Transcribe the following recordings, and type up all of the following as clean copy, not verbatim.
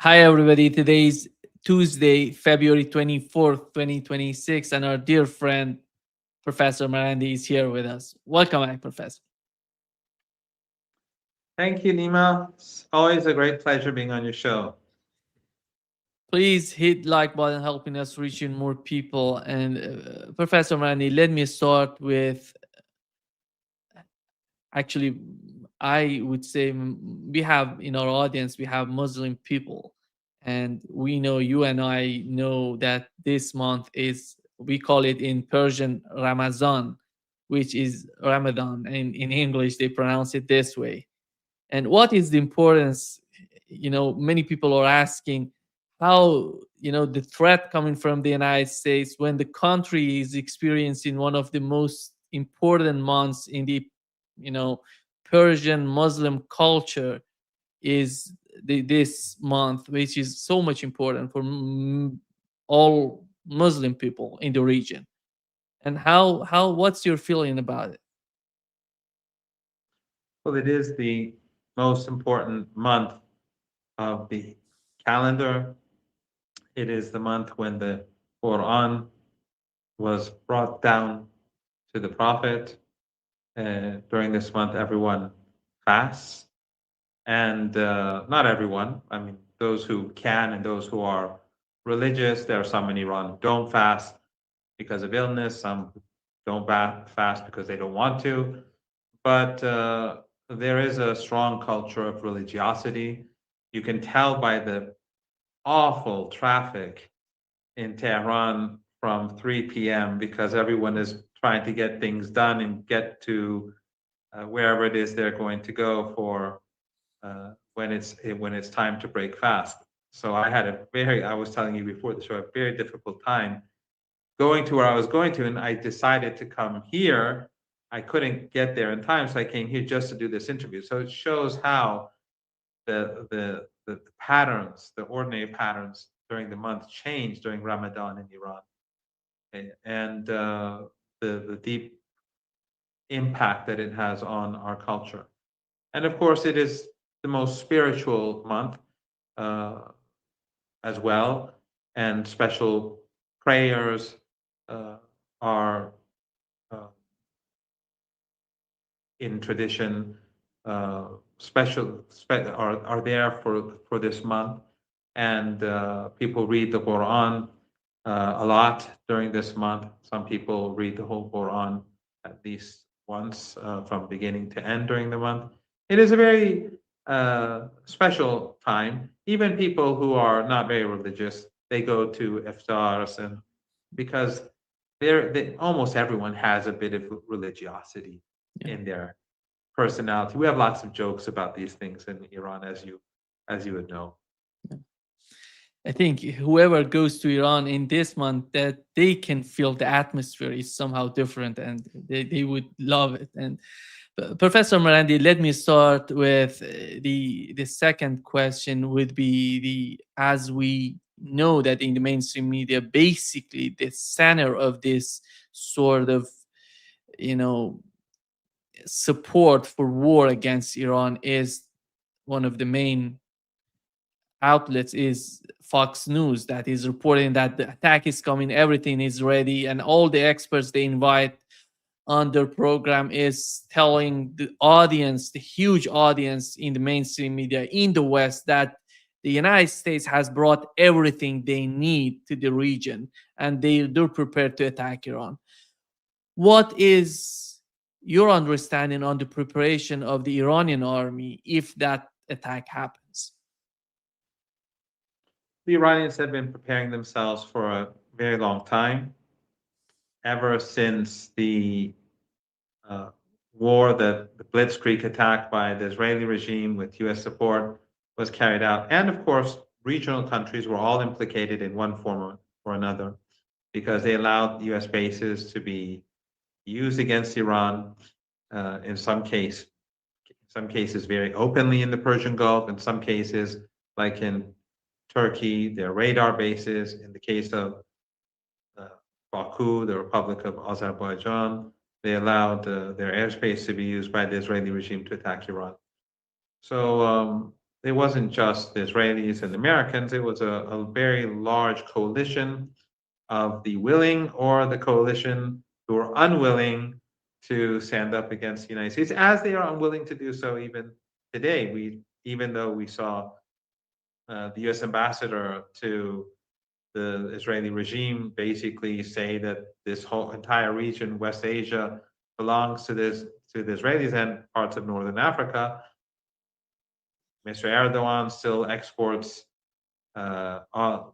Hi, everybody. Today's Tuesday, February 24th, 2026, and our dear friend, Professor Marandi, is here with us. Welcome back, Professor. Thank you, Nima. It's always a great pleasure being on your show. Please hit like button, helping us reaching more people. And Professor Marandi, let me start with actually, I would say we have in our audience, we have Muslim people. And we know you and I know that this month is, we call it in Persian Ramazan, which is Ramadan. And in English, they pronounce it this way. And what is the importance? Many people are asking how, the threat coming from the United States when the country is experiencing one of the most important months in the, you know, Persian Muslim culture is this month, which is so much important for all Muslim people in the region. And what's your feeling about it? Well, it is the most important month of the calendar. It is the month when the Quran was brought down to the Prophet. During this month, everyone fasts. And not everyone. I mean, those who can and those who are religious. There are some in Iran who don't fast because of illness. Some don't fast because they don't want to. But there is a strong culture of religiosity. You can tell by the awful traffic in Tehran from 3 p.m. because everyone is trying to get things done and get to wherever it is they're going to go for when it's time to break fast. So I was telling you before the show, a very difficult time going to where I was going to, and I decided to come here. I couldn't get there in time, so I came here just to do this interview. So it shows how the patterns, the ordinary patterns during the month change during Ramadan in Iran, and the deep impact that it has on our culture. And of course, it is the most spiritual month uh, as well, and special prayers uh, are uh, in tradition are there for this month, and people read the Quran a lot during this month. Some people read the whole Quran at least once from beginning to end during the month. It is a very special time. Even people who are not very religious, they go to iftars, and because almost everyone has a bit of religiosity Yeah. in their personality. We have lots of jokes about these things in Iran, as you would know. I think whoever goes to Iran in this month, that they can feel the atmosphere is somehow different, and they would love it. And Professor Marandi, let me start with the second question would be the, as we know that in the mainstream media, basically the center of this sort of, you know support for war against Iran is one of the main outlets is Fox News, that is reporting that the attack is coming, everything is ready, and all the experts they invite on their program is telling the audience, the huge audience in the mainstream media in the West, that the United States has brought everything they need to the region and they're prepared to attack Iran. What is your understanding on the preparation of the Iranian army if that attack happens? The Iranians have been preparing themselves for a very long time, ever since uh, the Blitzkrieg attack by the Israeli regime with U.S. support was carried out. And of course, regional countries were all implicated in one form or another because they allowed U.S. bases to be used against Iran in some cases very openly in the Persian Gulf, in some cases like in Turkey, their radar bases. In the case of uh, Baku, the Republic of Azerbaijan, they allowed their airspace to be used by the Israeli regime to attack Iran. So it wasn't just the Israelis and Americans, it was a very large coalition of the willing or the coalition who are unwilling to stand up against the United States, as they are unwilling to do so even today. Even though we saw the U.S. ambassador to the Israeli regime basically say that this whole entire region, West Asia, belongs to the Israelis and parts of Northern Africa. Mr. Erdogan still exports or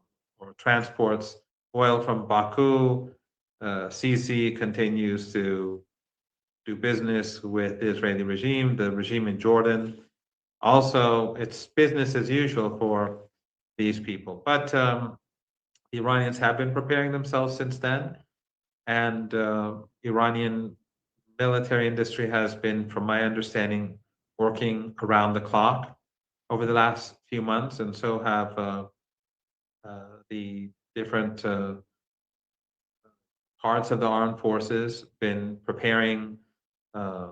transports oil from Baku. Sisi continues to do business with the Israeli regime, the regime in Jordan. Also, it's business as usual for these people. But the Iranians have been preparing themselves since then, and Iranian military industry has been, from my understanding, working around the clock over the last few months, and so have the different parts of the armed forces been preparing uh,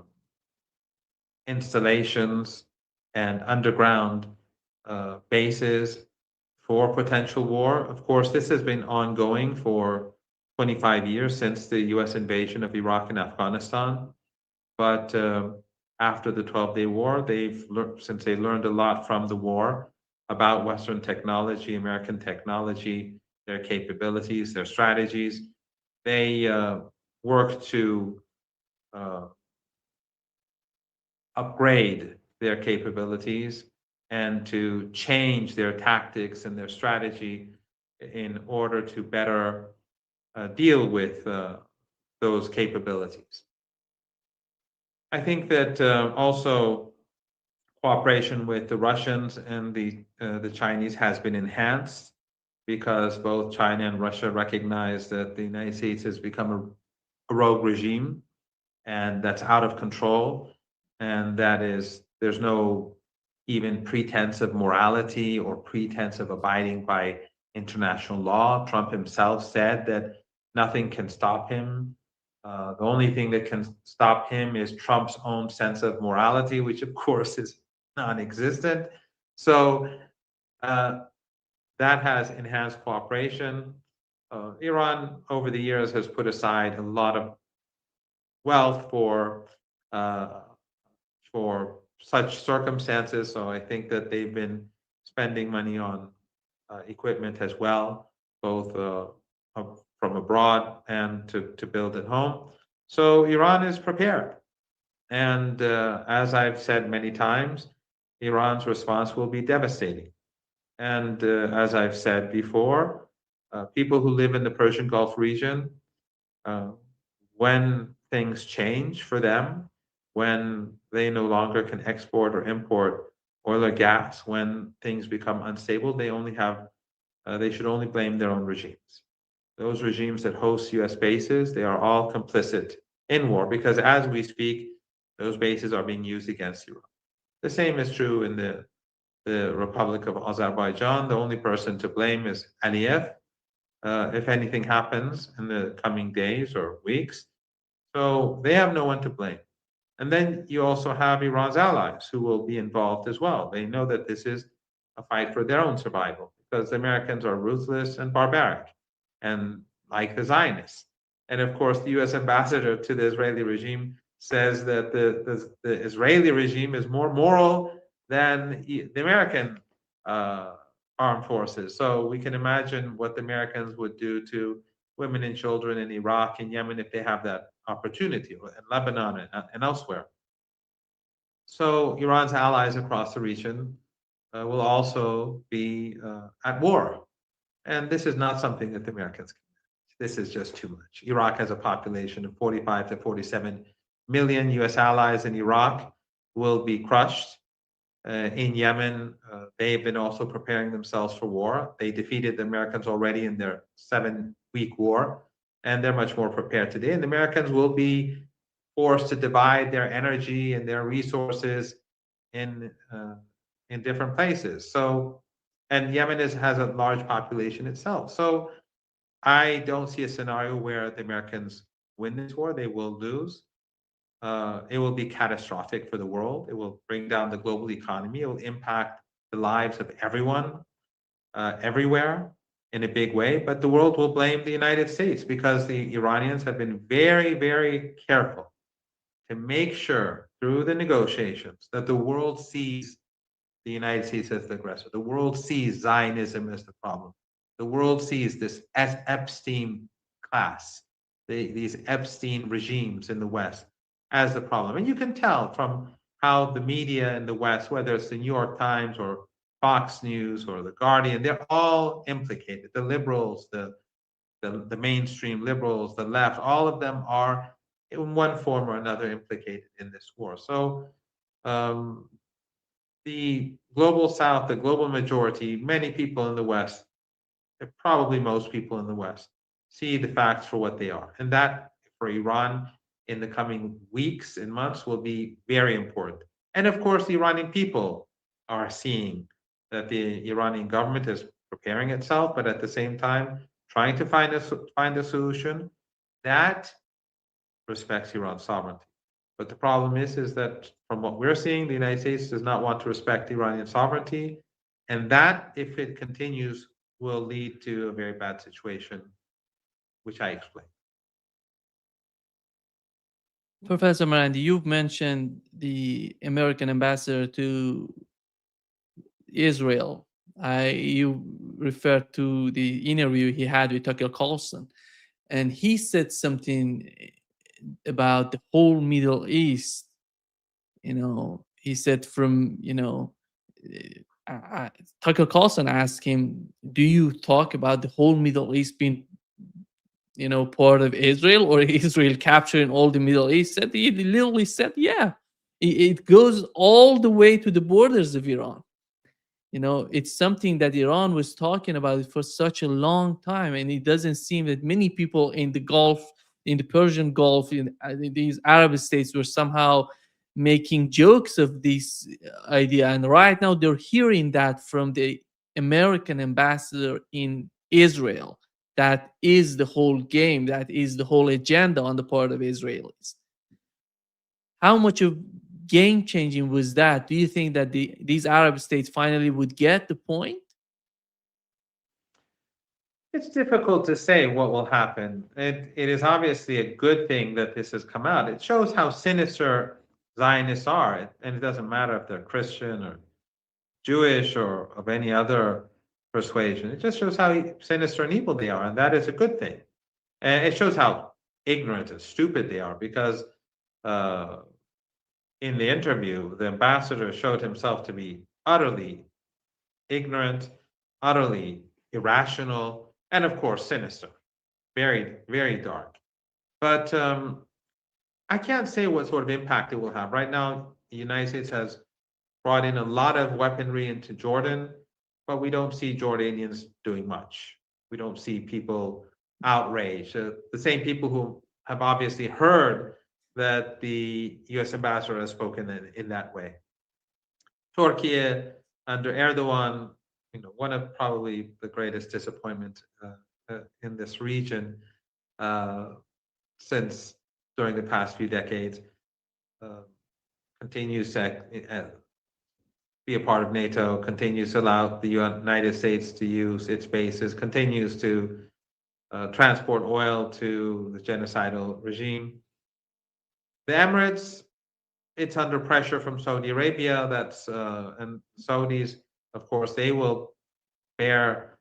installations and underground bases for potential war. Of course, this has been ongoing for 25 years since the US invasion of Iraq and Afghanistan. But after the 12-day war, since they learned a lot from the war about Western technology, American technology, their capabilities, their strategies, they worked to uh, upgrade their capabilities and to change their tactics and their strategy in order to better deal with those capabilities. I think that also cooperation with the Russians and the Chinese has been enhanced because both China and Russia recognize that the United States has become a rogue regime and that's out of control, and that is there's no even pretense of morality or pretense of abiding by international law. Trump himself said that nothing can stop him. The only thing that can stop him is Trump's own sense of morality, which of course is non-existent. So uh, that has enhanced cooperation. Iran, over the years, has put aside a lot of wealth uh, for such circumstances. So I think that they've been spending money on equipment as well, both from abroad and to build at home. So Iran is prepared. And as I've said many times, Iran's response will be devastating. And as I've said before, people who live in the Persian Gulf region, uh, when things change for them, when they no longer can export or import oil or gas, when things become unstable, they should only blame their own regimes. Those regimes that host US bases, they are all complicit in war because as we speak, those bases are being used against Europe. The same is true in the Republic of Azerbaijan. The only person to blame is Aliyev if anything happens in the coming days or weeks. So they have no one to blame. And then you also have Iran's allies who will be involved as well. They know that this is a fight for their own survival because the Americans are ruthless and barbaric and like the Zionists. And of course, the US ambassador to the Israeli regime says that the Israeli regime is more moral than the American uh, armed forces. So we can imagine what the Americans would do to women and children in Iraq and Yemen if they have that opportunity, or in Lebanon and elsewhere. So Iran's allies across the region will also be at war. And this is not something that the Americans can manage. This is just too much. Iraq has a population of 45 to 47 million. US allies in Iraq will be crushed. In Yemen, they've been also preparing themselves for war. They defeated the Americans already in their 7-week war, and they're much more prepared today. And the Americans will be forced to divide their energy and their resources in uh, in different places. So, and Yemen has a large population itself. So, I don't see a scenario where the Americans win this war. They will lose. It will be catastrophic for the world. It will bring down the global economy. It will impact the lives of everyone everywhere in a big way, but the world will blame the United States because the Iranians have been very, very careful to make sure through the negotiations that the world sees the United States as the aggressor. The world sees Zionism as the problem. The world sees this as Epstein class, these Epstein regimes in the West as the problem. And you can tell from how the media in the West, whether it's the New York Times or Fox News or the Guardian, they're all implicated. The liberals, the mainstream liberals, the left, all of them are in one form or another implicated in this war. So um, the global South, the global majority, many people in the West, probably most people in the West, see the facts for what they are. And that for Iran in the coming weeks and months will be very important. And of course, the Iranian people are seeing that the Iranian government is preparing itself, but at the same time, trying to find a solution that respects Iran's sovereignty. But the problem is that from what we're seeing, the United States does not want to respect Iranian sovereignty, and that, if it continues, will lead to a very bad situation, which I explained. Professor Marandi, you've mentioned the American ambassador to Israel. You referred to the interview he had with Tucker Carlson, and he said something about the whole Middle East. He said Tucker Carlson asked him, "Do you talk about the whole Middle East being part of Israel, or Israel capturing all the Middle East?" He literally said, yeah, it goes all the way to the borders of Iran. It's something that Iran was talking about for such a long time, and it doesn't seem that many people in the Gulf, in the Persian Gulf, in these Arab states were somehow making jokes of this idea. And right now they're hearing that from the American ambassador in Israel. That is the whole game. That is the whole agenda on the part of Israelis. How much of game changing was that? Do you think that these Arab states finally would get the point? It's difficult to say what will happen. It is obviously a good thing that this has come out. It shows how sinister Zionists are, and it doesn't matter if they're Christian or Jewish or of any other persuasion. It just shows how sinister and evil they are, and that is a good thing. And it shows how ignorant and stupid they are because uh, in the interview, the ambassador showed himself to be utterly ignorant, utterly irrational, and of course, sinister. Very, very dark. But I can't say what sort of impact it will have. Right now, the United States has brought in a lot of weaponry into Jordan, but we don't see Jordanians doing much. We don't see people outraged. The same people who have obviously heard that the US ambassador has spoken in that way. Turkey under Erdogan, one of probably the greatest disappointments in this region uh, since during the past few decades, uh, continues to be a part of NATO, continues to allow the United States to use its bases, continues to transport oil to the genocidal regime. The Emirates, it's under pressure from Saudi Arabia. And Saudis, of course, they will bear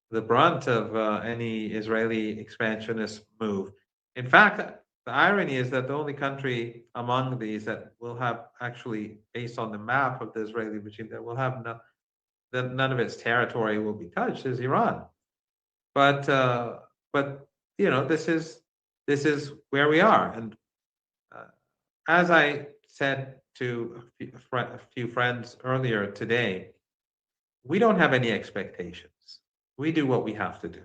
the brunt of any Israeli expansionist move. In fact, the irony is that the only country among these that will have actually, based on the map of the Israeli regime, that will have that none of its territory will be touched is Iran. But this is where we are, and uh, as I said to a few friends earlier today, we don't have any expectations. We do what we have to do.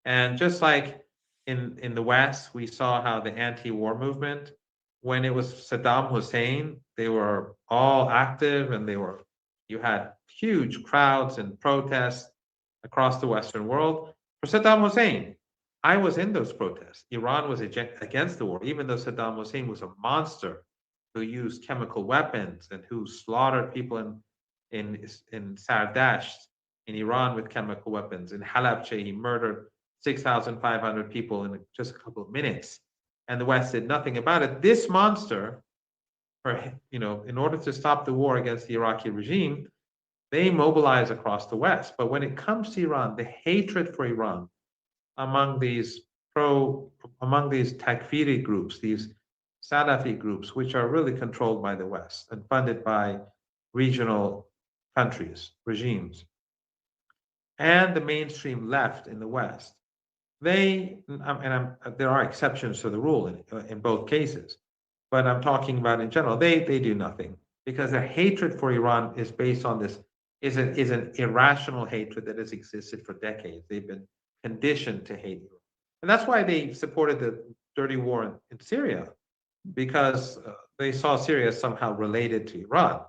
And just like in the West, we saw how the anti-war movement, when it was Saddam Hussein, they were all active and you had huge crowds and protests across the Western world. For Saddam Hussein, I was in those protests. Iran was against the war, even though Saddam Hussein was a monster who used chemical weapons and who slaughtered people in Sardash in Iran with chemical weapons. In Halabja, he murdered 6,500 people in just a couple of minutes, and the West did nothing about it. This monster, in order to stop the war against the Iraqi regime, they mobilize across the West. But when it comes to Iran, the hatred for Iran among these among these Takfiri groups, these Salafi groups, which are really controlled by the West and funded by regional countries, regimes, and the mainstream left in the West, there are exceptions to the rule in both cases, but I'm talking about in general, they do nothing because their hatred for Iran is based on this, is an irrational hatred that has existed for decades. They've been conditioned to hate Iran. And that's why they supported the dirty war in Syria, because they saw Syria as somehow related to Iran.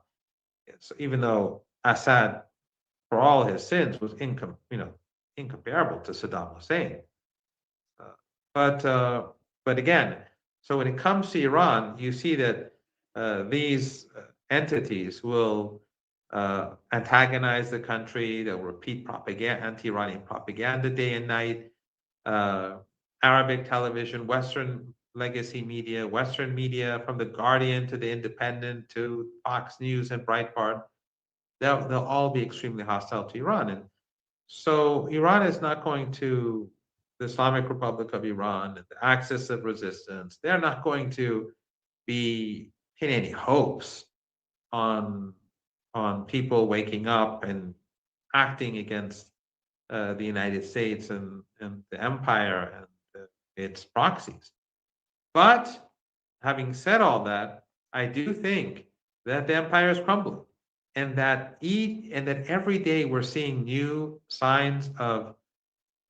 So even though Assad, for all his sins, was incomparable to Saddam Hussein. Uh, but again, so when it comes to Iran, you see that these entities will antagonize the country. They'll repeat propaganda, anti-Iranian propaganda day and night. Arabic television, Western legacy media, Western media, from the Guardian to the Independent to Fox News and Breitbart, they'll all be extremely hostile to Iran. And so Iran is not going to, the Islamic Republic of Iran and the axis of resistance, they're not going to be pin any hopes on people waking up and acting against the United States and the empire and its proxies. But having said all that, I do think that the empire is crumbling, and that every day we're seeing new signs of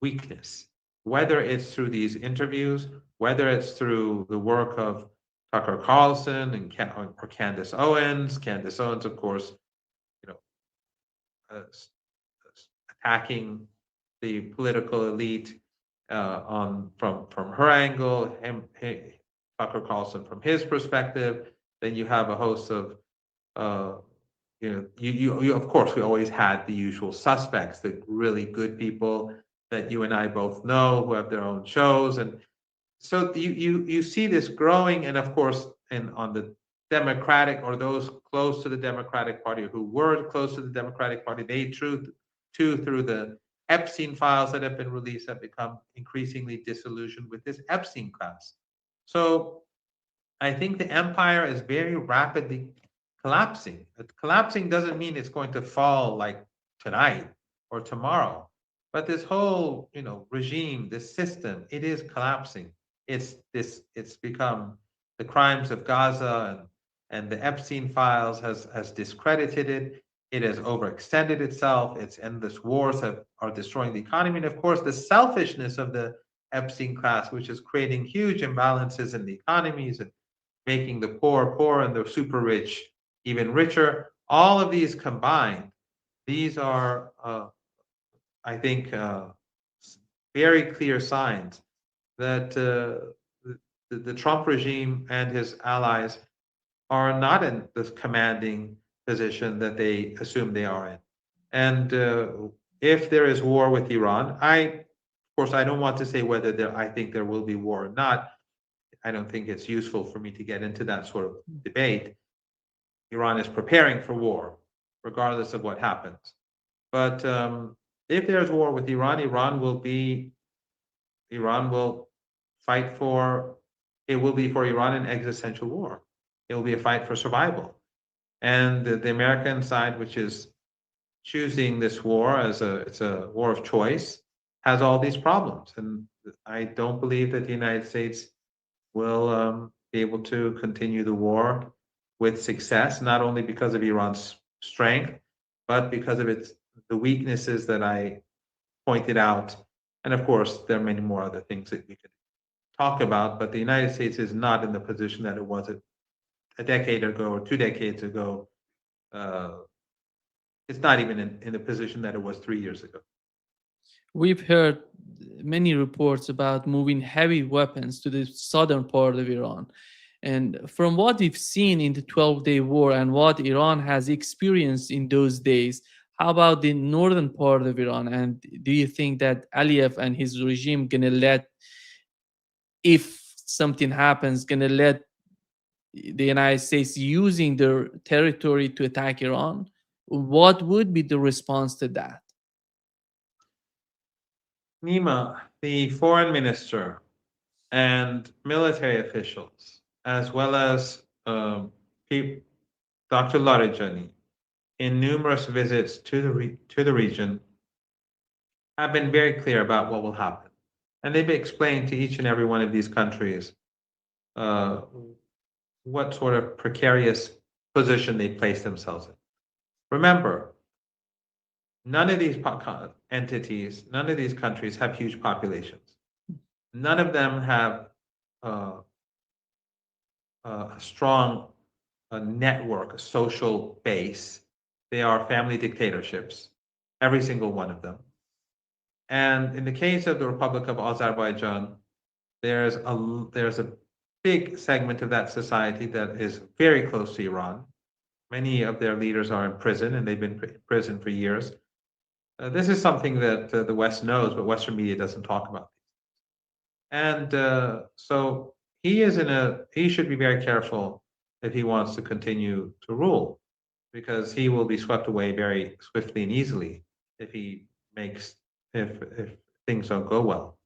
weakness, whether it's through these interviews, whether it's through the work of Tucker Carlson or Candace Owens. Candace Owens, of course, you know, attacking the political elite from her angle, Tucker Carlson from his perspective. Then you have a host of you of course, we always had the usual suspects, the really good people that you and I both know who have their own shows, and so you see this growing, and of course, and on the Democratic, or those close to the Democratic Party who were close to the Democratic Party, they too through the Epstein files that have been released have become increasingly disillusioned with this Epstein class. So I think the empire is very rapidly collapsing. Collapsing doesn't mean it's going to fall like tonight or tomorrow, but this whole regime, this system, it is collapsing. It's become the crimes of Gaza and the Epstein files has discredited it. It has overextended itself. Its endless wars are destroying the economy, and of course, the selfishness of the Epstein class, which is creating huge imbalances in the economies and making the poor poor and the super rich even richer. All of these combined, these are, I think, very clear signs that the Trump regime and his allies are not in this commanding position that they assume they are in. And if there is war with Iran, of course, I don't want to say whether I think there will be war or not. I don't think it's useful for me to get into that sort of debate. Iran is preparing for war, regardless of what happens. But if there's war with Iran, Iran will fight for, it will be for Iran an existential war. It will be a fight for survival. And the American side, which is choosing this war as it's a war of choice, has all these problems. And I don't believe that the United States will be able to continue the war with success, not only because of Iran's strength, but because of the weaknesses that I pointed out. And of course, there are many more other things that we could talk about, but the United States is not in the position that it was a decade ago or 2 decades ago. It's not even in the position that it was 3 years ago. We've heard many reports about moving heavy weapons to the southern part of Iran. And from what we've seen in the 12-day war and what Iran has experienced in those days, how about the northern part of Iran? And do you think that Aliyev and his regime gonna let, if something happens, gonna let the United States using their territory to attack Iran? What would be the response to that? Nima, the foreign minister and military officials, as well as Dr. Larijani, in numerous visits to to the region, have been very clear about what will happen. And they've explained to each and every one of these countries uh, what sort of precarious position they place themselves in. Remember, none of these entities, none of these countries have huge populations. None of them have uh, a strong network, a social base. They are family dictatorships, every single one of them. And in the case of the Republic of Azerbaijan, there's a big segment of that society that is very close to Iran. Many of their leaders are in prison, and they've been in prison for years. This is something that the West knows, but Western media doesn't talk about. And so he should be very careful if he wants to continue to rule, because he will be swept away very swiftly and easily if he makes if things don't go well.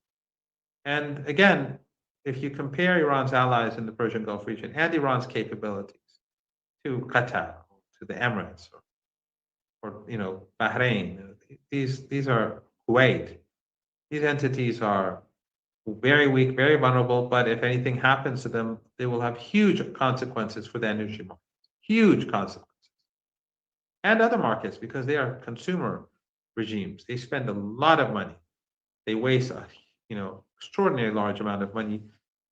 And again, if you compare Iran's allies in the Persian Gulf region and Iran's capabilities to Qatar, to the Emirates, or Bahrain, these are Kuwait. These entities are very weak, very vulnerable, but if anything happens to them, they will have huge consequences for the energy market, huge consequences. And other markets, because they are consumer regimes. They spend a lot of money. They waste a extraordinarily large amount of money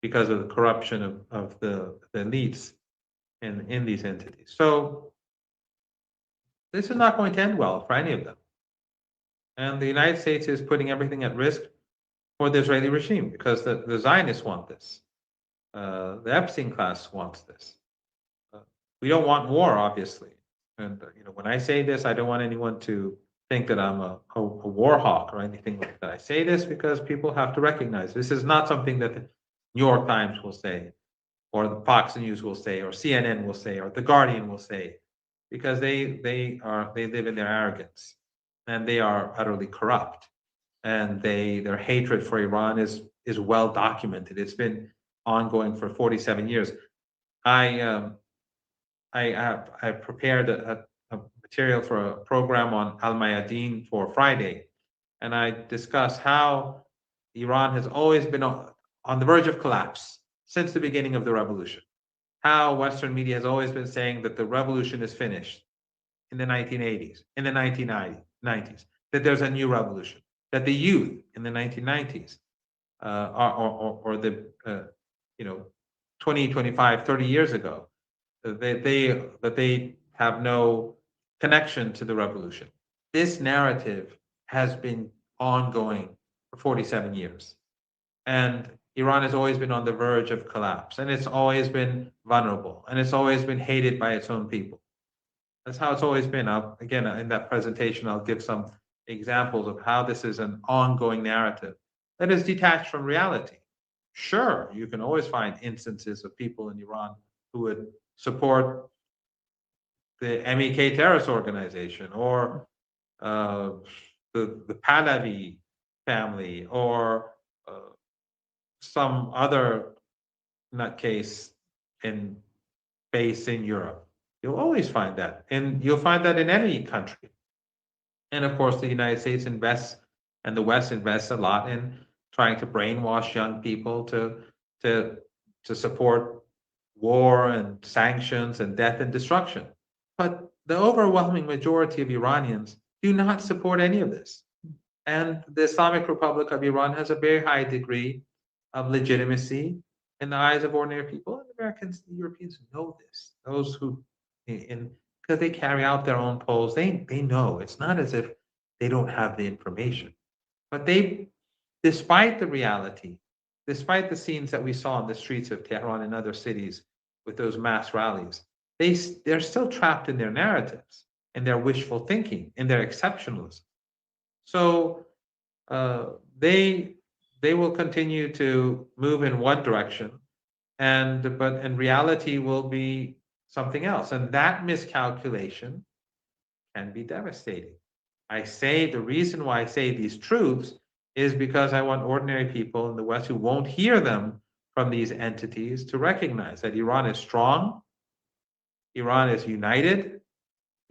because of the corruption of the elites in these entities. So this is not going to end well for any of them. And the United States is putting everything at risk for the Israeli regime, because the Zionists want this. The Epstein class wants this. Uh, we don't want war, obviously. And when I say this, I don't want anyone to think that I'm a war hawk or anything like that. I say this because people have to recognize this is not something that the New York Times will say, or the Fox News will say, or CNN will say, or the Guardian will say, because they live in their arrogance, and they are utterly corrupt, and their hatred for Iran is well documented. It's been ongoing for 47 years. I I prepared a material for a program on Al Mayadeen for Friday, and I discussed how Iran has always been on the verge of collapse since the beginning of the revolution. How Western media has always been saying that the revolution is finished in the 1980s, in the 1990s, that there's a new revolution, that the youth in the 1990s, or the, 20, 25, 30 years ago, that they have no connection to the revolution. This narrative has been ongoing for 47 years. And Iran has always been on the verge of collapse, and it's always been vulnerable, and it's always been hated by its own people. That's how it's always been. Again, in that presentation, I'll give some examples of how this is an ongoing narrative that is detached from reality. Sure, you can always find instances of people in Iran who would support the MEK terrorist organization, or uh, the Pahlavi family, or some other nutcase in base in Europe. You'll always find that, and you'll find that in any country. And of course, the United States invests, and the West invests a lot in trying to brainwash young people to to support war and sanctions and death and destruction. But the overwhelming majority of Iranians do not support any of this. And the Islamic Republic of Iran has a very high degree of legitimacy in the eyes of ordinary people. And Americans and Europeans know this. Those who, in because they carry out their own polls, they know. It's not as if they don't have the information. But despite the reality, despite the scenes that we saw in the streets of Tehran and other cities with those mass rallies. They're still trapped in their narratives, in their wishful thinking, in their exceptionalism. So uh, they they will continue to move in one direction, but in reality will be something else, and that miscalculation can be devastating. I say the reason why I say these truths is because I want ordinary people in the West who won't hear them from these entities to recognize that Iran is strong, Iran is united,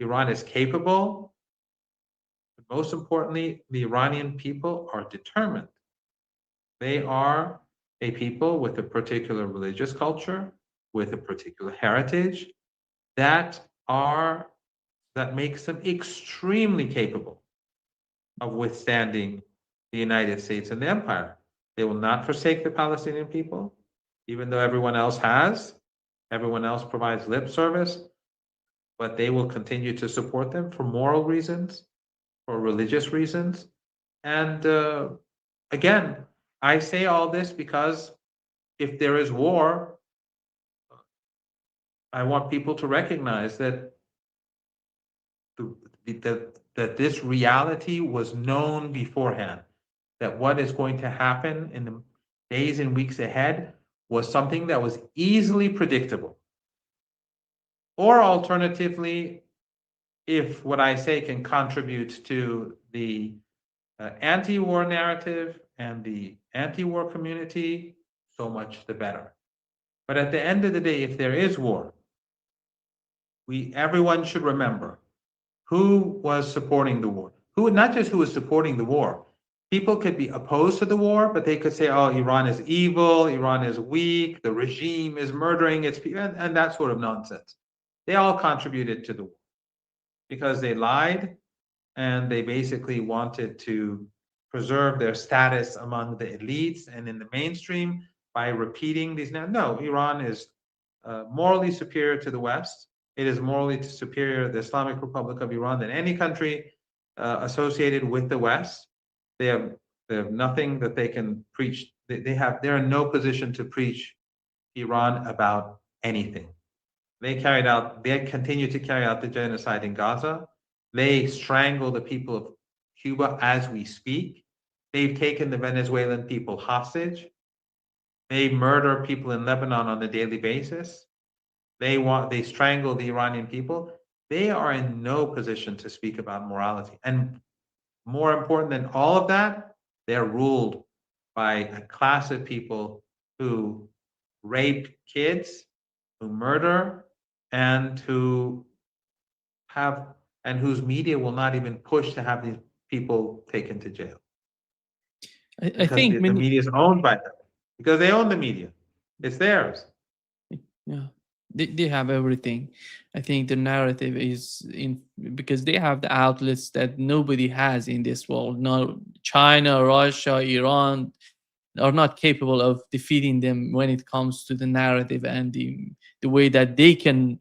Iran is capable. But most importantly, the Iranian people are determined. They are a people with a particular religious culture, with a particular heritage that are that makes them extremely capable of withstanding the United States and the empire. They will not forsake the Palestinian people, even though everyone else has. Everyone else provides lip service, but they will continue to support them for moral reasons, for religious reasons. And again, I say all this because if there is war, I want people to recognize that the, that this reality was known beforehand, that what is going to happen in the days and weeks ahead was something that was easily predictable. Or alternatively, if what I say can contribute to the anti-war narrative and the anti-war community, so much the better. But at the end of the day, if there is war, everyone should remember who was supporting the war. Who, not just who was supporting the war. People could be opposed to the war, but they could say, "Oh, Iran is evil. Iran is weak. The regime is murdering its people," and that sort of nonsense. They all contributed to the war because they lied and they basically wanted to preserve their status among the elites and in the mainstream by repeating these. No, Iran is morally superior to the West. It is morally superior to the Islamic Republic of Iran than any country associated with the West. They have they have nothing that they can preach. They're in no position to preach Iran about anything. They continue to carry out the genocide in Gaza. They strangle the people of Cuba as we speak. They've taken the Venezuelan people hostage. They murder people in Lebanon on a daily basis. They strangle the Iranian people. They are in no position to speak about morality. And more important than all of that, they're ruled by a class of people who rape kids, who murder, and who have and whose media will not even push to have these people taken to jail I because think the many, media is owned by them because they own the media. It's theirs. yeah, they have everything. I think the narrative is in because they have the outlets that nobody has in this world. No, China, Russia, Iran are not capable of defeating them when it comes to the narrative and the way that they can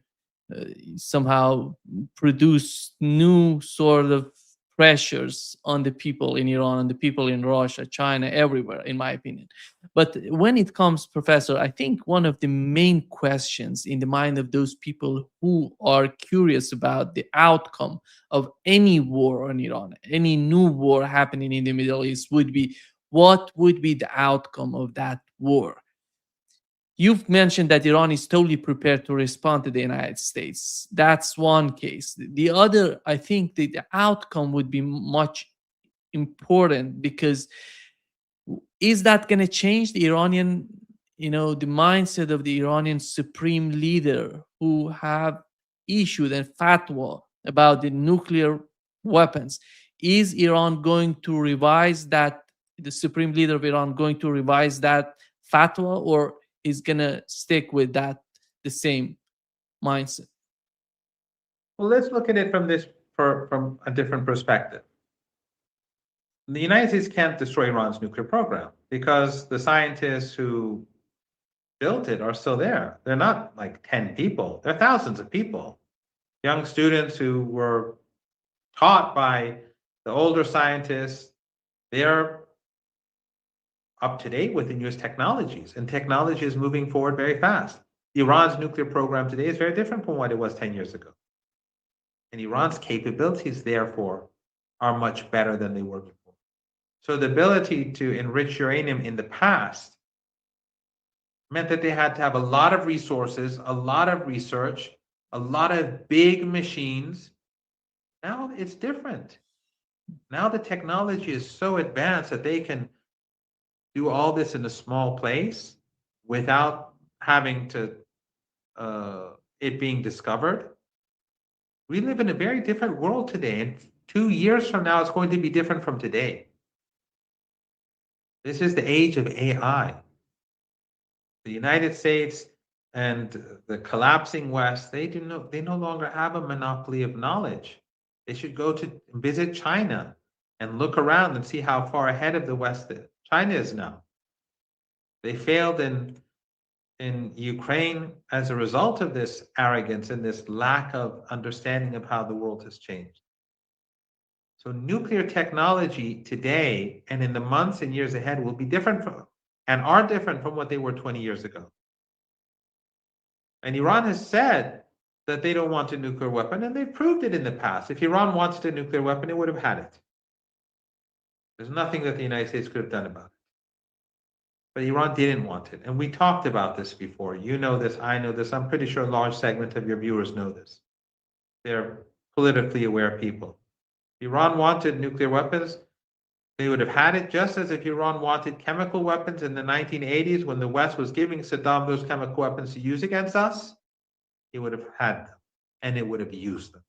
uh, somehow produce new sort of pressures on the people in Iran, on the people in Russia, China, everywhere, in my opinion. But when it comes, Professor, I think one of the main questions in the mind of those people who are curious about the outcome of any war on Iran, any new war happening in the Middle East, would be what would be the outcome of that war? You've mentioned that Iran is totally prepared to respond to the United States. That's one case. The other, I think the outcome would be much important because is that going to change the Iranian, the mindset of the Iranian supreme leader who have issued a fatwa about the nuclear weapons? Is Iran going to revise that, the supreme leader of Iran going to revise that fatwa, or is going to stick with that, the same mindset? Well, let's look at it from a different perspective. The United States can't destroy Iran's nuclear program because the scientists who built it are still there. They're not like 10 people, they're thousands of people, young students who were taught by the older scientists. They're up to date with the newest technologies, and technology is moving forward very fast. Iran's nuclear program today is very different from what it was 10 years ago. And Iran's capabilities, therefore, are much better than they were before. So the ability to enrich uranium in the past meant that they had to have a lot of resources, a lot of research, a lot of big machines. Now it's different. Now the technology is so advanced that they can do all this in a small place without having to it being discovered. We live in a very different world today, and 2 years from now, it's going to be different from today. This is the age of AI. The United States and the collapsing West, they no longer have a monopoly of knowledge. They should go to visit China and look around and see how far ahead of the West China is now. They failed in Ukraine as a result of this arrogance and this lack of understanding of how the world has changed. So nuclear technology today and in the months and years ahead will be different from and are different from what they were 20 years ago. And Iran has said that they don't want a nuclear weapon, and they've proved it in the past. If Iran wanted a nuclear weapon, it would have had it. There's nothing that the United States could have done about it. But Iran didn't want it. And we talked about this before. You know this, I know this. I'm pretty sure a large segment of your viewers know this. They're politically aware people. If Iran wanted nuclear weapons, they would have had it, just as if Iran wanted chemical weapons in the 1980s when the West was giving Saddam those chemical weapons to use against us, it would have had them and it would have used them.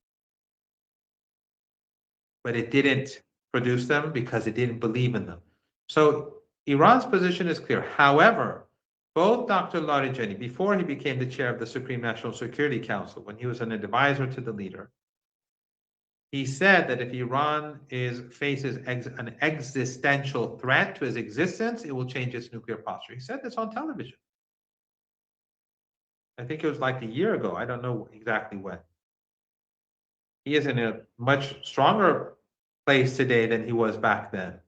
But it didn't produce them because it didn't believe in them. So Iran's position is clear. However, both Dr. Larijani, before he became the chair of the Supreme National Security Council, when he was an advisor to the leader, he said that if Iran faces an existential threat to its existence, it will change its nuclear posture. He said this on television. I think it was like a year ago. I don't know exactly when. He is in a much stronger place today than he was back then.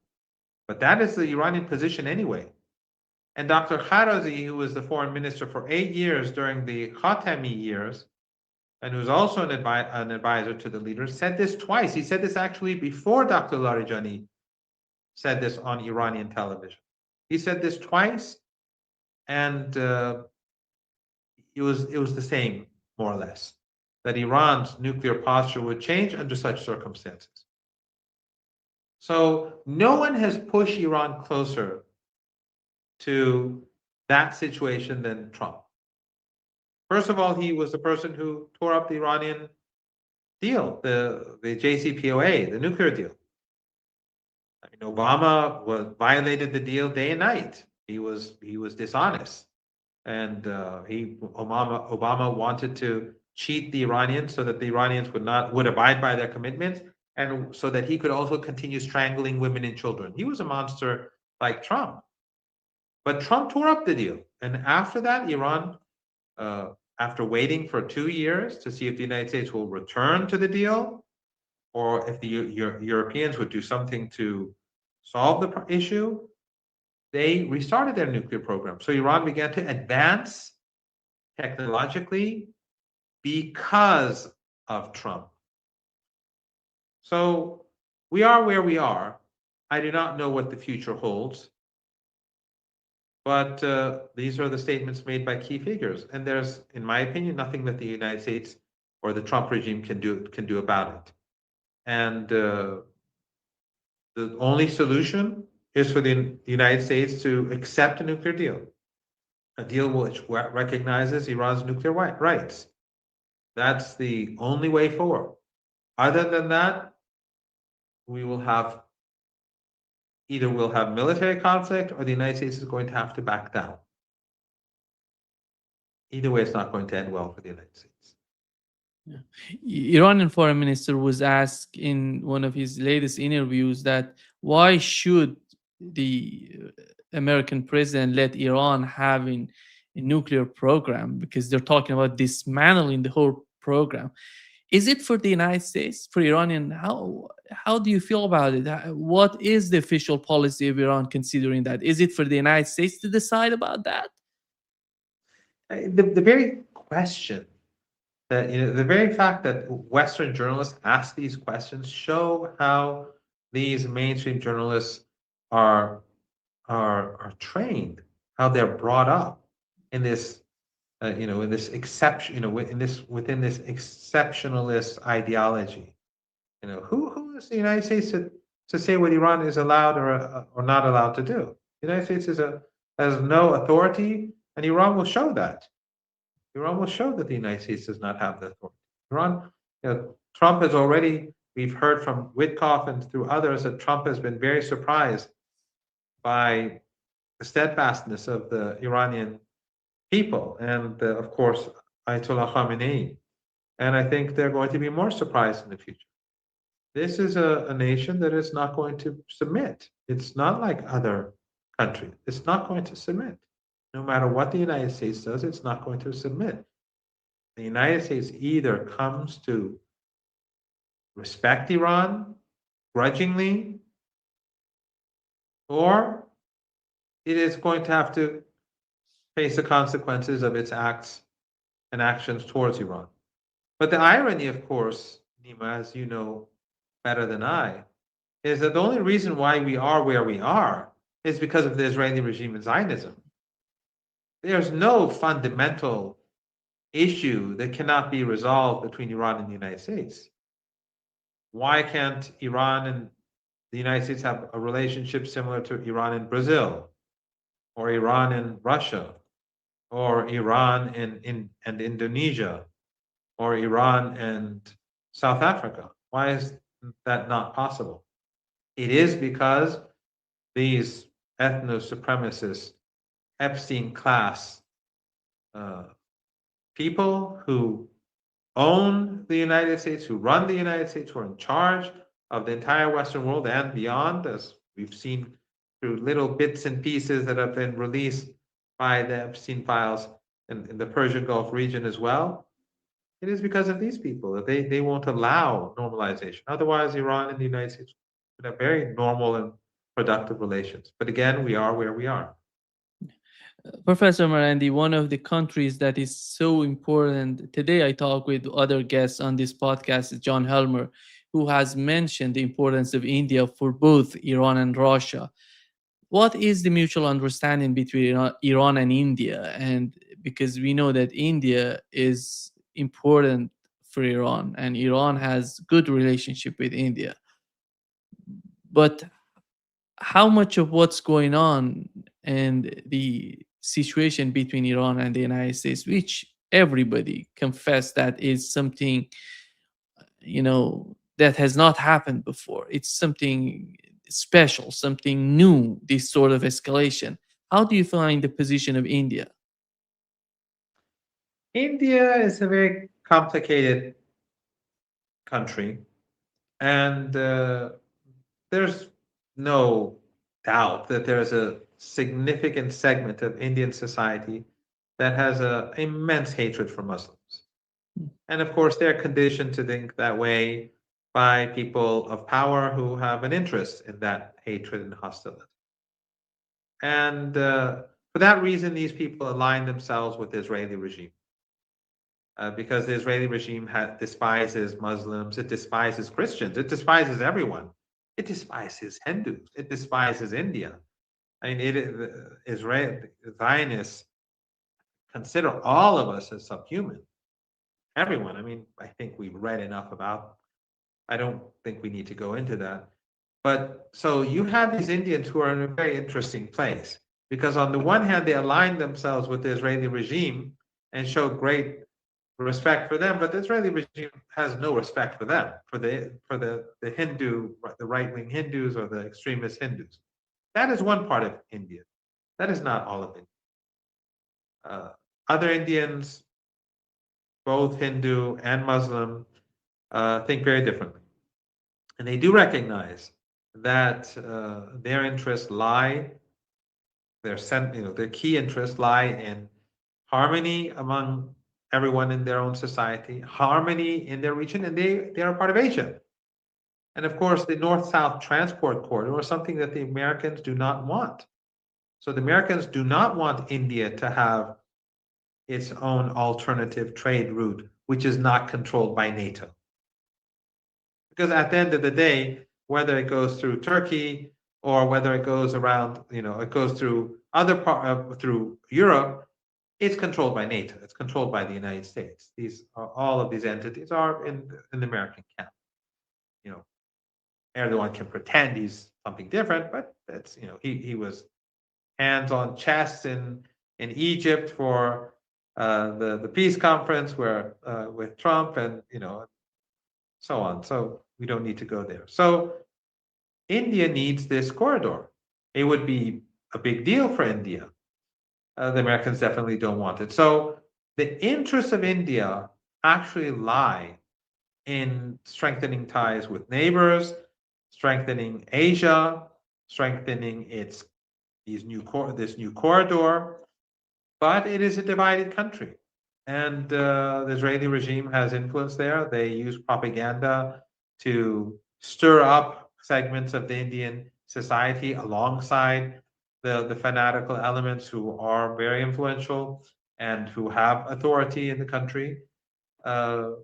But that is the Iranian position anyway. And Dr. Kharazi, who was the foreign minister for 8 years during the Khatami years, and who's also an advisor to the leader, said this twice. He said this actually before Dr. Larijani said this on Iranian television. He said this twice, and it was the same, more or less, that Iran's nuclear posture would change under such circumstances. So no one has pushed Iran closer to that situation than Trump. First of all, he was the person who tore up the Iranian deal, the JCPOA, the nuclear deal. I mean, Obama violated the deal day and night. He was dishonest, and Obama wanted to cheat the Iranians so that the Iranians would abide by their commitments, and so that he could also continue strangling women and children. He was a monster like Trump, but Trump tore up the deal, and after that, Iran. After waiting for 2 years to see if the United States will return to the deal, or if the Europeans would do something to solve the issue, they restarted their nuclear program. So Iran began to advance technologically because of Trump. So we are where we are. I do not know what the future holds. But these are the statements made by key figures, and there's, in my opinion, nothing that the United States or the Trump regime can do about it. And the only solution is for the United States to accept a nuclear deal, a deal which recognizes Iran's nuclear rights. That's the only way forward. Other than that, either we'll have military conflict or the United States is going to have to back down. Either way, it's not going to end well for the United States. Yeah. Iranian foreign minister was asked in one of his latest interviews that why should the American president let Iran have a nuclear program, because they're talking about dismantling the whole program. Is it for the United States, for Iranian? How do you feel about it? What is the official policy of Iran considering that? Is it for the United States to decide about that? The very question that, the very fact that Western journalists ask these questions show how these mainstream journalists are are trained, how they're brought up in this, in this exception, in this within this exceptionalist ideology. Who is the United States to say what Iran is allowed or not allowed to do? The United States has no authority, and Iran will show that. Iran will show that the United States does not have the authority. Iran, Trump has already. We've heard from Witkoff and through others that Trump has been very surprised by the steadfastness of the Iranian people and, of course, Ayatollah Khamenei. And I think they're going to be more surprised in the future. This is a nation that is not going to submit. It's not like other countries. It's not going to submit. No matter what the United States does, it's not going to submit. The United States either comes to respect Iran grudgingly, or it is going to have to face the consequences of its acts and actions towards Iran. But the irony, of course, Nima, as you know better than I, is that the only reason why we are where we are is because of the Israeli regime and Zionism. There's no fundamental issue that cannot be resolved between Iran and the United States. Why can't Iran and the United States have a relationship similar to Iran and Brazil, or Iran and Russia, or Iran and Indonesia, or Iran and South Africa? Why is that not possible? It is because these ethno supremacist Epstein class people who own the United States, who run the United States, who are in charge of the entire Western world and beyond, as we've seen through little bits and pieces that have been released by the Epstein files in the Persian Gulf region as well. It is because of these people that they won't allow normalization. Otherwise, Iran and the United States would have very normal and productive relations. But again, we are where we are. Professor Marandi, one of the countries that is so important. Today, I talk with other guests on this podcast, is John Helmer, who has mentioned the importance of India for both Iran and Russia. What is the mutual understanding between Iran and India? And because we know that India is important for Iran, and Iran has good relationship with India, but how much of what's going on and the situation between Iran and the United States, which everybody confess that is something, that has not happened before. It's something special, something new, this sort of escalation. How do you find the position of India? India is a very complicated country, and there's no doubt that there's a significant segment of Indian society that has an immense hatred for Muslims. And of course, they're conditioned to think that way by people of power who have an interest in that hatred and hostility. And for that reason, these people align themselves with the Israeli regime. Because the Israeli regime despises Muslims, it despises Christians, it despises everyone. It despises Hindus, it despises India. I mean, Israel, Zionists consider all of us as subhuman. Everyone. I mean, I think we've read enough about. I don't think we need to go into that. But so you have these Indians who are in a very interesting place because on the one hand they align themselves with the Israeli regime and show great respect for them, but the Israeli regime has no respect for them, for the Hindu, the right wing Hindus or the extremist Hindus. That is one part of India. That is not all of India. Other Indians, both Hindu and Muslim, think very differently, and they do recognize that their interests lie, their key interests lie in harmony among everyone in their own society, harmony in their region, and they are part of Asia. And of course, the North-South transport corridor is something that the Americans do not want. So the Americans do not want India to have its own alternative trade route, which is not controlled by NATO. Because at the end of the day, whether it goes through Turkey or whether it goes around, it goes through other through Europe, it's controlled by NATO. It's controlled by the United States. These are, all of these entities are in the American camp. You know, Erdogan can pretend he's something different, but that's he was hands on chest in Egypt for the peace conference where with Trump and so on. So we don't need to go there. So India needs this corridor. It would be a big deal for India. The Americans definitely don't want it. So the interests of India actually lie in strengthening ties with neighbors, strengthening Asia, strengthening this new corridor. But it is a divided country, and the Israeli regime has influence there. They use propaganda to stir up segments of the Indian society alongside the fanatical elements who are very influential and who have authority in the country. The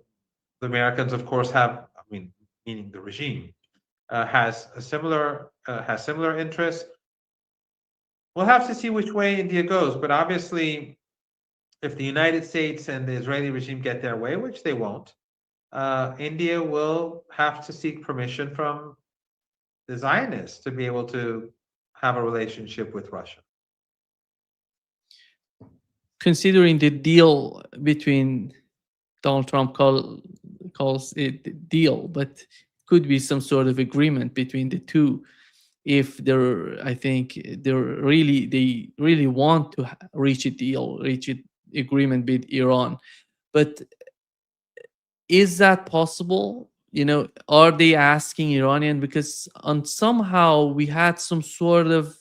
Americans, of course, meaning the regime, has similar interests. We'll have to see which way India goes, but obviously, if the United States and the Israeli regime get their way, which they won't, India will have to seek permission from the Zionists to be able to have a relationship with Russia. Considering the deal between Donald Trump calls it deal, but could be some sort of agreement between the two. If I think they really want to reach a deal, reach an agreement with Iran. But is that possible? Are they asking Iranian? Because on somehow we had some sort of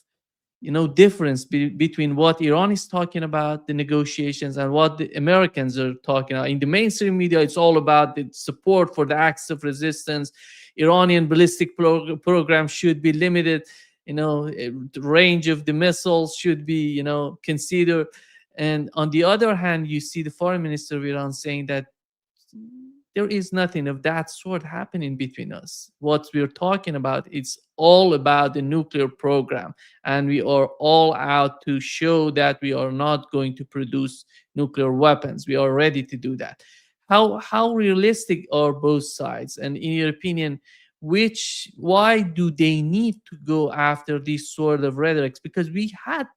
difference between what Iran is talking about the negotiations and what the Americans are talking about. In the mainstream media, it's all about the support for the acts of resistance. Iranian ballistic program should be limited. The range of the missiles should be considered. And on the other hand, you see the foreign minister of Iran saying that there is nothing of that sort happening between us. What we're talking about, it's all about the nuclear program, and we are all out to show that we are not going to produce nuclear weapons. We are ready to do that. How realistic are both sides? And in your opinion, why do they need to go after these sort of rhetorics? Because we had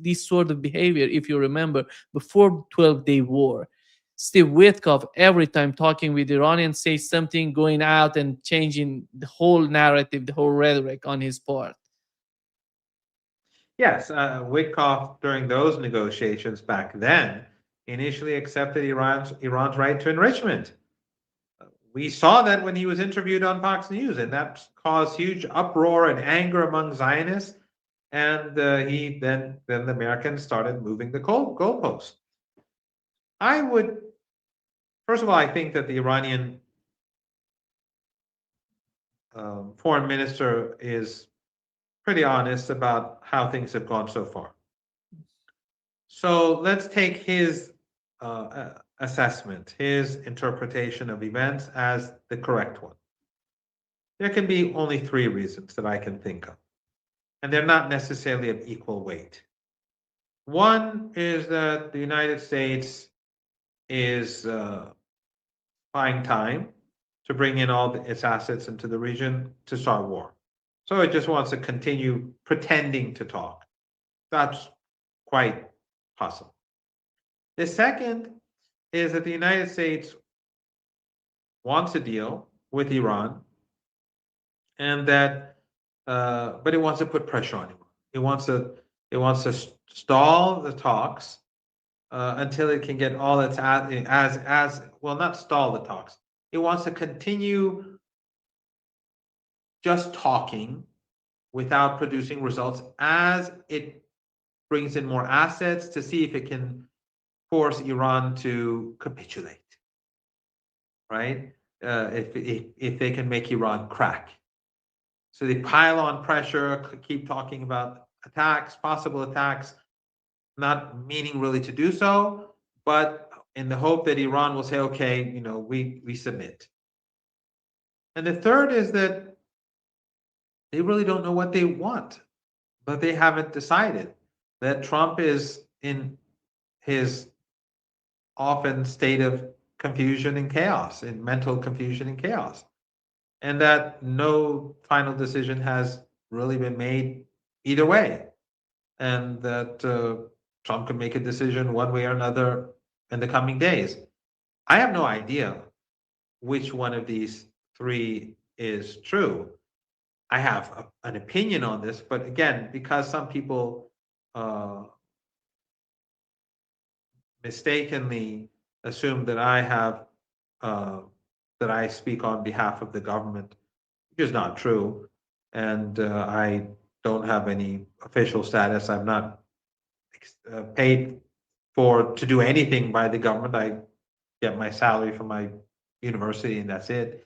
this sort of behavior, if you remember, before 12-day war. Steve Witkoff, every time talking with Iranians, says something, going out and changing the whole narrative, the whole rhetoric on his part. Yes, Witkoff, during those negotiations back then, initially accepted Iran's right to enrichment. We saw that when he was interviewed on Fox News, and that caused huge uproar and anger among Zionists. And then the Americans started moving the goalposts. First of all, I think that the Iranian foreign minister is pretty honest about how things have gone so far. So let's take his assessment, his interpretation of events as the correct one. There can be only three reasons that I can think of, and they're not necessarily of equal weight. One is that the United States is buying time to bring in all its assets into the region to start war. So it just wants to continue pretending to talk. That's quite possible. The second is that the United States wants a deal with Iran, and that, but it wants to put pressure on Iran. It wants to stall the talks until it can get all its as well, not stall the talks. It wants to continue just talking without producing results as it brings in more assets to see if it can force Iran to capitulate, right? If they can make Iran crack. So they pile on pressure, keep talking about attacks, possible attacks, not meaning really to do so, but in the hope that Iran will say, okay, we submit. And the third is that they really don't know what they want, but they haven't decided. That Trump is in his often state of confusion and chaos, in mental confusion and chaos, and that no final decision has really been made either way, and that Trump can make a decision one way or another in the coming days. I have no idea which one of these three is true. I have an opinion on this, but again, because some people uh, mistakenly assume that uh, I speak on behalf of the government, which is not true, and I don't have any official status. I'm not paid for to do anything by the government. I get my salary from my university, and that's it.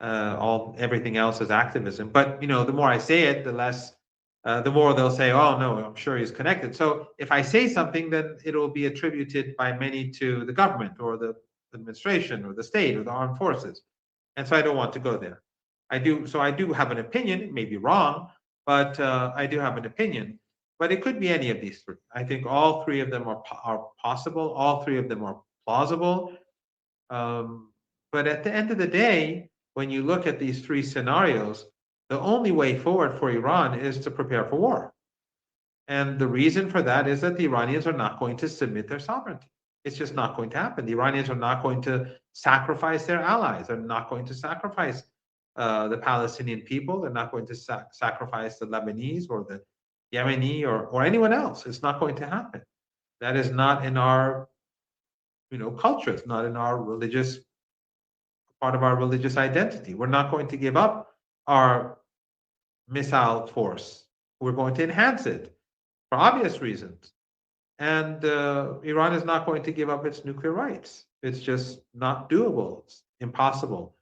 All everything else is activism. But the more I say it, the more they'll say, "Oh no, I'm sure he's connected." So if I say something, then it'll be attributed by many to the government or the administration or the state or the armed forces, and so I don't want to go there. I do. So I do have an opinion. It may be wrong, but I do have an opinion. But it could be any of these three. I think all three of them are possible. All three of them are plausible. But at the end of the day, when you look at these three scenarios, the only way forward for Iran is to prepare for war. And the reason for that is that the Iranians are not going to submit their sovereignty. It's just not going to happen. The Iranians are not going to sacrifice their allies. They're not going to sacrifice the Palestinian people. They're not going to sacrifice the Lebanese or the Yemeni or anyone else. It's not going to happen. That is not in our culture. It's not in our religious part of our religious identity. We're not going to give up our missile force. We're going to enhance it for obvious reasons. And Iran is not going to give up its nuclear rights. It's just not doable. It's impossible.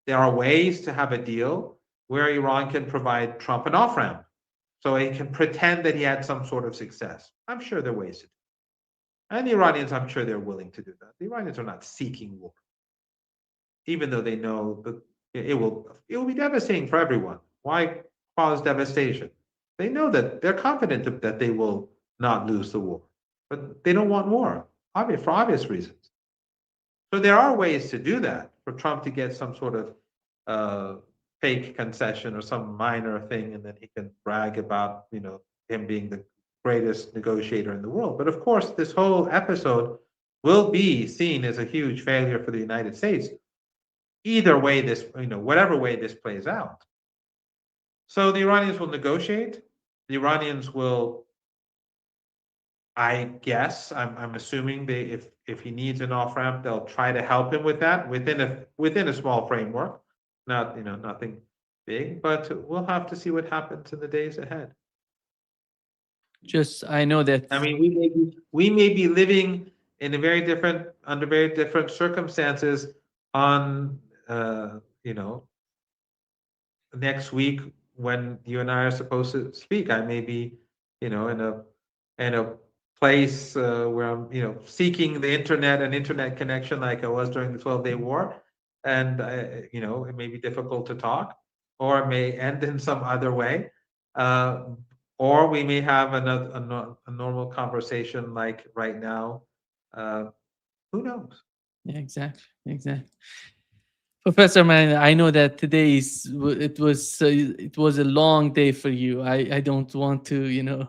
There are ways to have a deal where Iran can provide Trump an off ramp so he can pretend that he had some sort of success. I'm sure there are ways to do it. And the Iranians, I'm sure they're willing to do that. The Iranians are not seeking war, even though they know that it will be devastating for everyone. Why cause devastation? They know that they're confident that they will not lose the war, but they don't want war, for obvious reasons. So there are ways to do that for Trump to get some sort of fake concession or some minor thing, and then he can brag about him being the greatest negotiator in the world. But of course, this whole episode will be seen as a huge failure for the United States. Either way, whatever way this plays out. So the Iranians will negotiate. The Iranians will, I guess, I'm assuming if he needs an off ramp, they'll try to help him with that within a small framework, not nothing big. But we'll have to see what happens in the days ahead. Just I know that. I mean, we may be living in under very different circumstances on next week when you and I are supposed to speak. I may be in a place where I'm seeking the internet and internet connection like I was during the 12-day war, and it may be difficult to talk, or it may end in some other way. Or we may have a normal conversation like right now. Who knows? Yeah, exactly. Professor Man, I know that today it was a long day for you. I don't want to,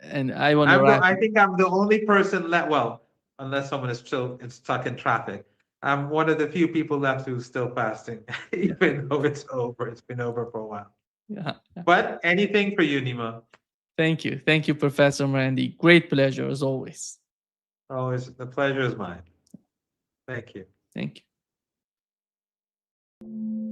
and I want to wrap. I think I'm the only person left. Well, unless someone is still stuck in traffic, I'm one of the few people left who's still fasting, Yeah, even though it's over. It's been over for a while. yeah. But anything for you, Nima. Thank you, Professor Marandi. Great pleasure as always. Always the pleasure is mine. Thank you. Thank you.